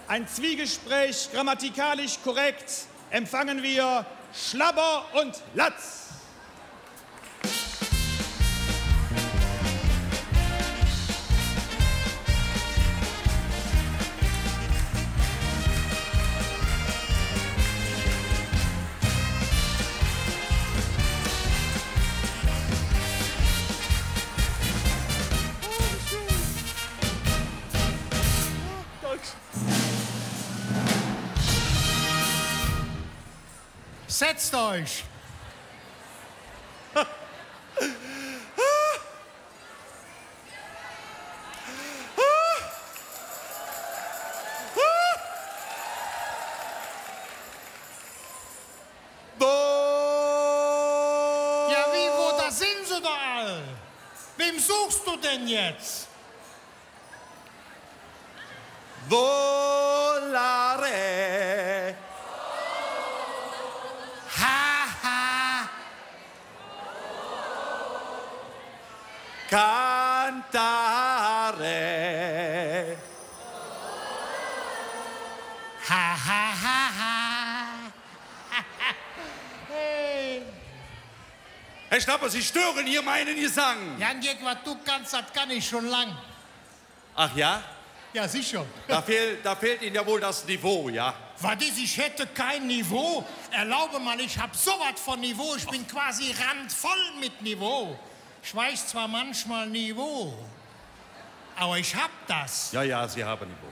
ein Zwiegespräch grammatikalisch korrekt, empfangen wir Schlabber und Latz. Setzt euch! Ja, wie, wo, da sind sie doch all. Wem suchst du denn jetzt? Volare. Cantare. Ha, ha, ha, ha. Hey. Herr Schnapper, Sie stören hier meinen Gesang. Jan Dirk, was du kannst, das kann ich schon lang. Ach ja? Ja, sicher. Da fehlt Ihnen ja wohl das Niveau, ja? Was ist, ich hätte kein Niveau. Erlaube mal, ich hab sowas von Niveau. Ich bin quasi randvoll mit Niveau. Ich weiß zwar manchmal Niveau, aber ich hab das. Ja, ja, Sie haben Niveau.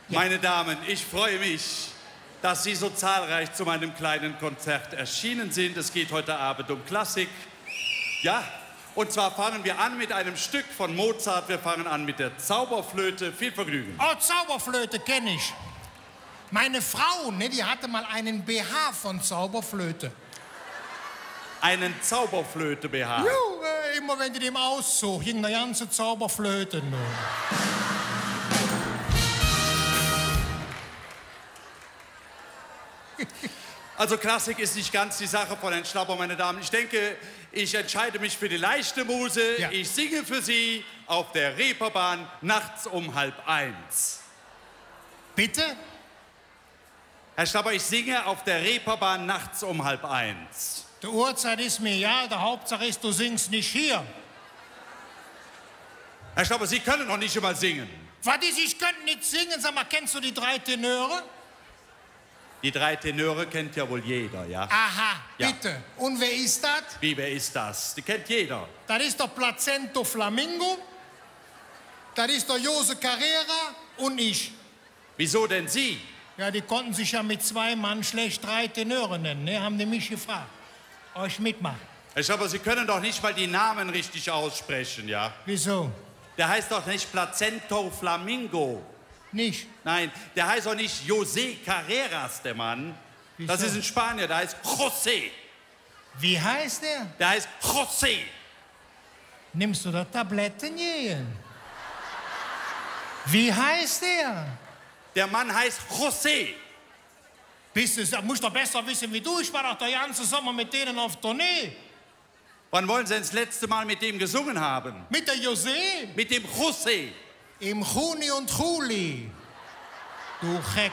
Ja. Meine Damen, ich freue mich, dass Sie so zahlreich zu meinem kleinen Konzert erschienen sind. Es geht heute Abend um Klassik. Ja, und zwar fangen wir an mit einem Stück von Mozart. Wir fangen an mit der Zauberflöte. Viel Vergnügen. Oh, Zauberflöte kenne ich. Meine Frau, ne, die hatte mal einen BH von Zauberflöte. Einen Zauberflöte-BH. Immer wenn die dem auszog, hing eine ganze Zauberflöte nur. Also Klassik ist nicht ganz die Sache von Herrn Schlapper, meine Damen. Ich denke, ich entscheide mich für die leichte Muse. Ja. Ich singe für Sie auf der Reeperbahn nachts um 12:30. Bitte? Herr Schlapper, ich singe auf der Reeperbahn nachts um 12:30. Die Uhrzeit ist mir egal, der Hauptsache ist, du singst nicht hier. Herr Schlapper, Sie können noch nicht einmal singen. Was ist, ich könnte nicht singen, sag mal, kennst du die 3 Tenöre? Die 3 Tenöre kennt ja wohl jeder, ja? Aha, Ja. bitte. Und wer ist das? Wie, wer ist das? Die kennt jeder. Das ist der Placento Flamingo, das ist der Jose Carrera und ich. Wieso denn Sie? Ja, die konnten sich ja mit 2 Mann schlecht 3 Tenöre nennen, ne? Haben die mich gefragt. Euch mitmachen. Herr Schlapper, Sie können doch nicht mal die Namen richtig aussprechen, ja? Wieso? Der heißt doch nicht Placento Flamingo. Nicht? Nein, der heißt auch nicht José Carreras, der Mann. Wieso? Das ist ein Spanier, der heißt José. Wie heißt der? Der heißt José. Nimmst du da Tabletten jeden? Wie heißt der? Der Mann heißt José. Bist du, musst doch besser wissen wie du. Ich war doch der ganze Sommer mit denen auf Tournee. Wann wollen Sie denn das letzte Mal mit dem gesungen haben? Mit der José? Mit dem José. Im Juni und Juli. Du Heck.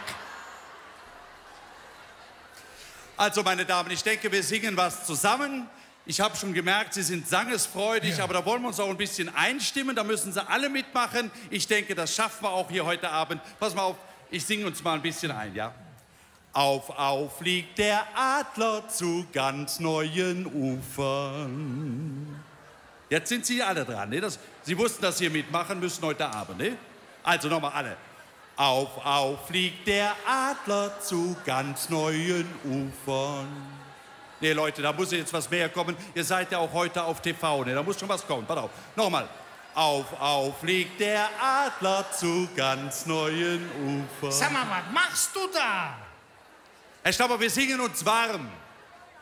Also, meine Damen, ich denke, wir singen was zusammen. Ich habe schon gemerkt, Sie sind sangesfreudig, Ja. aber da wollen wir uns auch ein bisschen einstimmen. Da müssen Sie alle mitmachen. Ich denke, das schaffen wir auch hier heute Abend. Pass mal auf, ich singe uns mal ein bisschen ein, ja? Auf, auf fliegt der Adler zu ganz neuen Ufern. Jetzt sind Sie alle dran, ne? Sie wussten, dass Sie mitmachen müssen heute Abend, ne? Also nochmal alle. Auf, auf fliegt der Adler zu ganz neuen Ufern. Ne, Leute, da muss jetzt was mehr kommen. Ihr seid ja auch heute auf TV, ne? Da muss schon was kommen. Pass auf. Nochmal. Auf fliegt der Adler zu ganz neuen Ufern. Sag mal, was machst du da? Herr Schnapper, wir singen uns warm.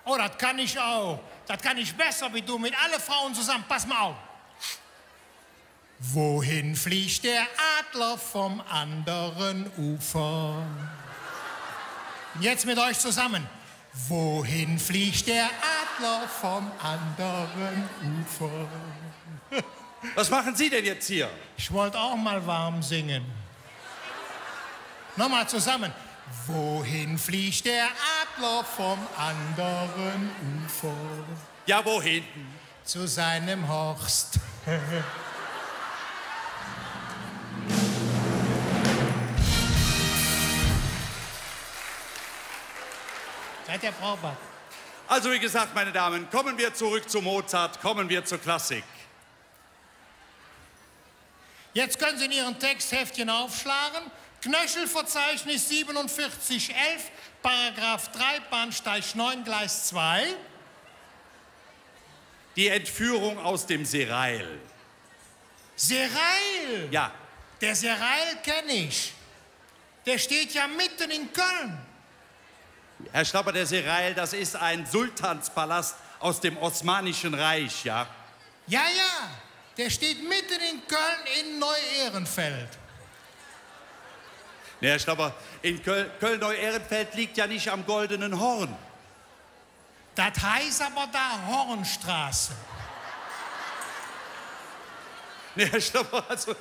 Oh, das kann ich auch. Das kann ich besser wie du, mit alle Frauen zusammen. Pass mal auf. Wohin fliegt der Adler vom anderen Ufer? Jetzt mit euch zusammen. Wohin fliegt der Adler vom anderen Ufer? Was machen Sie denn jetzt hier? Ich wollte auch mal warm singen. Nochmal zusammen. Wohin fliegt der Adler vom anderen Ufer? Ja, wohin? Zu seinem Horst. Seid ihr brauchbar? Also wie gesagt, meine Damen, kommen wir zurück zu Mozart, kommen wir zur Klassik. Jetzt können Sie in Ihren Textheftchen aufschlagen. Knöchelverzeichnis 4711, Paragraph 3, Bahnsteig 9, Gleis 2. Die Entführung aus dem Serail. Serail? Ja. Der Serail kenne ich. Der steht ja mitten in Köln. Herr Schlapper, der Serail, das ist ein Sultanspalast aus dem Osmanischen Reich, ja? Ja, ja. Der steht mitten in Köln in Neu-Ehrenfeld. Nee, Herr Schlapper, in Köln-Neu-Ehrenfeld liegt ja nicht am Goldenen Horn. Das heißt aber da Hornstraße. Nee, Herr Schlapper, also,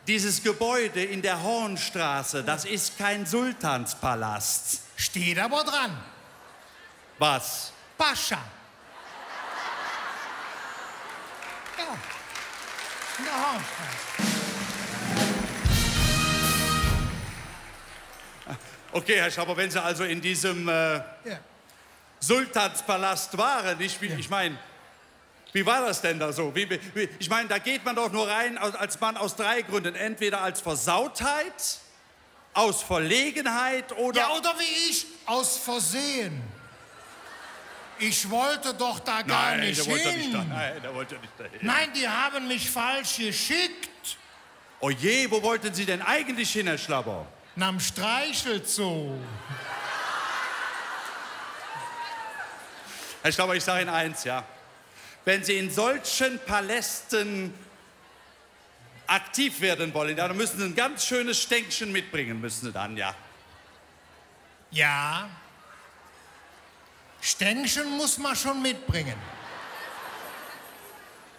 dieses Gebäude in der Hornstraße, das ist kein Sultanspalast. Steht aber dran. Was? Pascha. Ja, in der Hornstraße. Okay, Herr Schlapper, wenn Sie also in diesem Sultanspalast waren, ich meine, wie war das denn da so? Ich meine, da geht man doch nur rein als Mann aus 3 Gründen. Entweder als Versautheit, aus Verlegenheit oder... Ja, oder wie ich, aus Versehen. Ich wollte doch da gar nicht hin. Nein, der wollte nicht dahin. Nein, die haben mich falsch geschickt. Oh je, wo wollten Sie denn eigentlich hin, Herr Schlapper? Nam Streichelzoo. Herr Schlapper, ich sage Ihnen eins, ja. Wenn Sie in solchen Palästen aktiv werden wollen, ja, dann müssen Sie ein ganz schönes Stänkchen mitbringen, müssen Sie dann, ja. Ja. Stänkchen muss man schon mitbringen.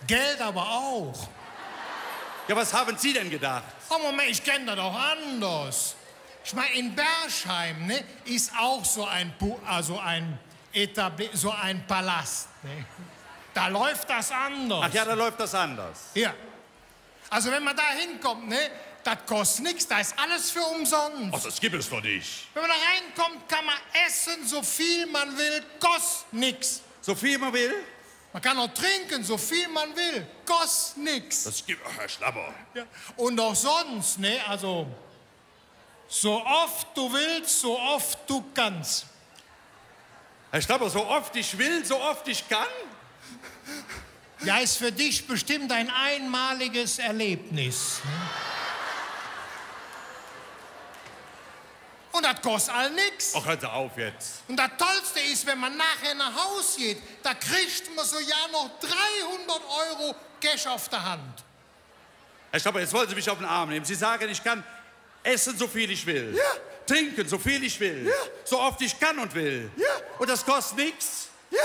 Geld aber auch. Ja, was haben Sie denn gedacht? Oh Moment, ich kenne das doch anders. Ich meine, in Bergheim, ne, ist auch so ein Palast. Ne? Da läuft das anders. Ach ja, da läuft das anders. Ja. Also wenn man da hinkommt, ne, das kostet nichts, da ist alles für umsonst. Ach, das gibt es doch nicht. Wenn man da reinkommt, kann man essen, so viel man will, kostet nichts. So viel man will? Man kann auch trinken, so viel man will, kostet nichts. Das gibt... Ach, Herr Schlapper. Ja. Und auch sonst, ne, also so oft du willst, so oft du kannst. Herr Schlapper, so oft ich will, so oft ich kann? Ja, ist für dich bestimmt ein einmaliges Erlebnis. Ne? Und das kostet all nix. Ach, hören Sie auf jetzt. Und das Tollste ist, wenn man nachher nach Haus geht, da kriegt man so ja noch 300 € Cash auf der Hand. Herr Schlapper, jetzt wollen Sie mich auf den Arm nehmen. Sie sagen, ich kann essen, so viel ich will. Ja. Trinken, so viel ich will. Ja. So oft ich kann und will. Ja. Und das kostet nichts. Ja.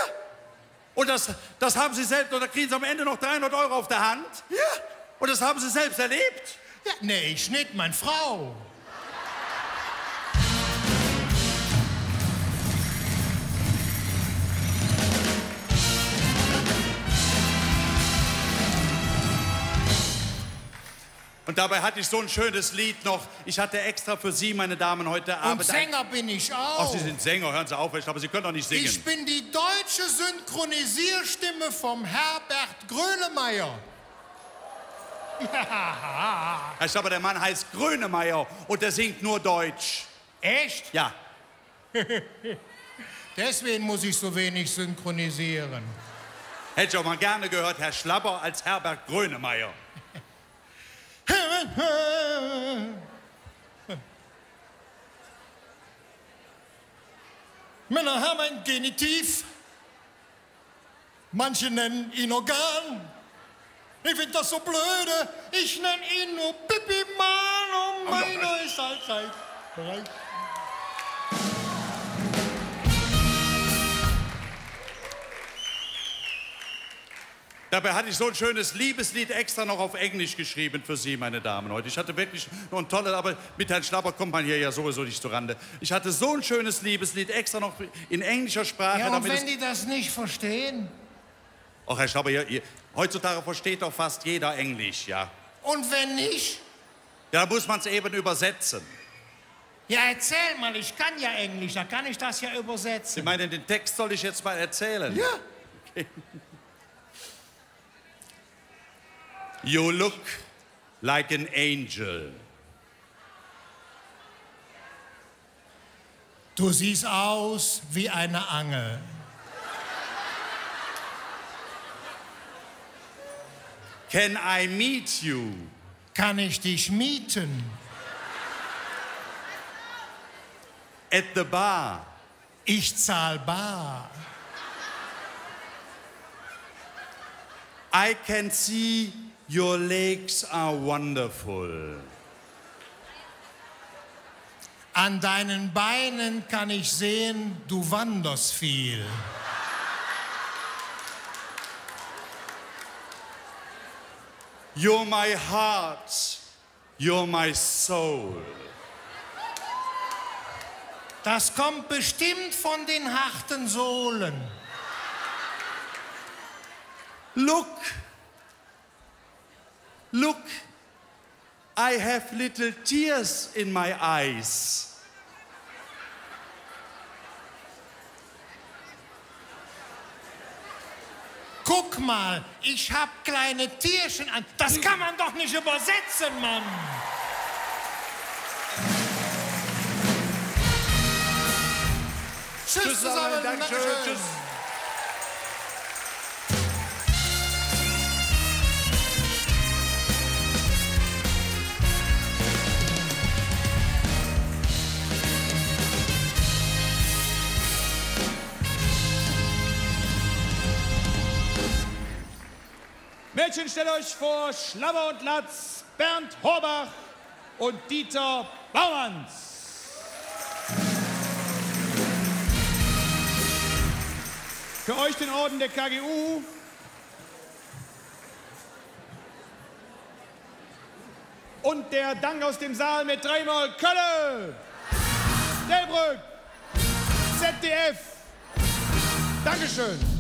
Und das haben Sie selbst, oder kriegen Sie am Ende noch 300 € auf der Hand? Ja. Und das haben Sie selbst erlebt? Ja, nee, ich nicht, meine Frau. Und dabei hatte ich so ein schönes Lied noch. Ich hatte extra für Sie, meine Damen, heute Abend... Und Sänger bin ich auch. Ach, Sie sind Sänger, hören Sie auf, aber Sie können doch nicht singen. Ich bin die deutsche Synchronisierstimme vom Herbert Grönemeyer. Ja. Herr Schlapper, der Mann heißt Grönemeyer und der singt nur Deutsch. Echt? Ja. Deswegen muss ich so wenig synchronisieren. Hätte ich auch mal gerne gehört, Herr Schlapper als Herbert Grönemeyer. Männer haben ein Genitiv, manche nennen ihn Organ. Ich find das so blöde, ich nenne ihn nur Pipi-Mann und meiner ist allzeit bereit. Dabei hatte ich so ein schönes Liebeslied extra noch auf Englisch geschrieben für Sie, meine Damen, heute. Ich hatte wirklich noch ein tolles, aber mit Herrn Schlabber kommt man hier ja sowieso nicht zurande. Ich hatte so ein schönes Liebeslied extra noch in englischer Sprache. Ja, und damit wenn die das nicht verstehen? Ach, Herr Schlabber, heutzutage versteht doch fast jeder Englisch, ja. Und wenn nicht? Ja, da muss man es eben übersetzen. Ja, erzähl mal, ich kann ja Englisch, da kann ich das ja übersetzen. Sie meinen, den Text soll ich jetzt mal erzählen? Ja. Okay. You look like an angel. Du siehst aus wie eine Angel. Can I meet you? Kann ich dich mieten? At the bar. Ich zahl bar. I can see your legs are wonderful. An deinen Beinen kann ich sehen, du wanderst viel. You're my heart, you're my soul. Das kommt bestimmt von den harten Sohlen. Look, look, I have little tears in my eyes. Guck mal, ich hab kleine Tierchen an. Das kann man doch nicht übersetzen, Mann. Tschüss zusammen. Dankeschön. Tschüss. Mädchen, stellt euch vor, Schlabber und Latz, Bernd Horbach und Dieter Baumanns. Für euch den Orden der KGU. Und der Dank aus dem Saal mit dreimal Kölle, Delbrück, ZDF. Dankeschön.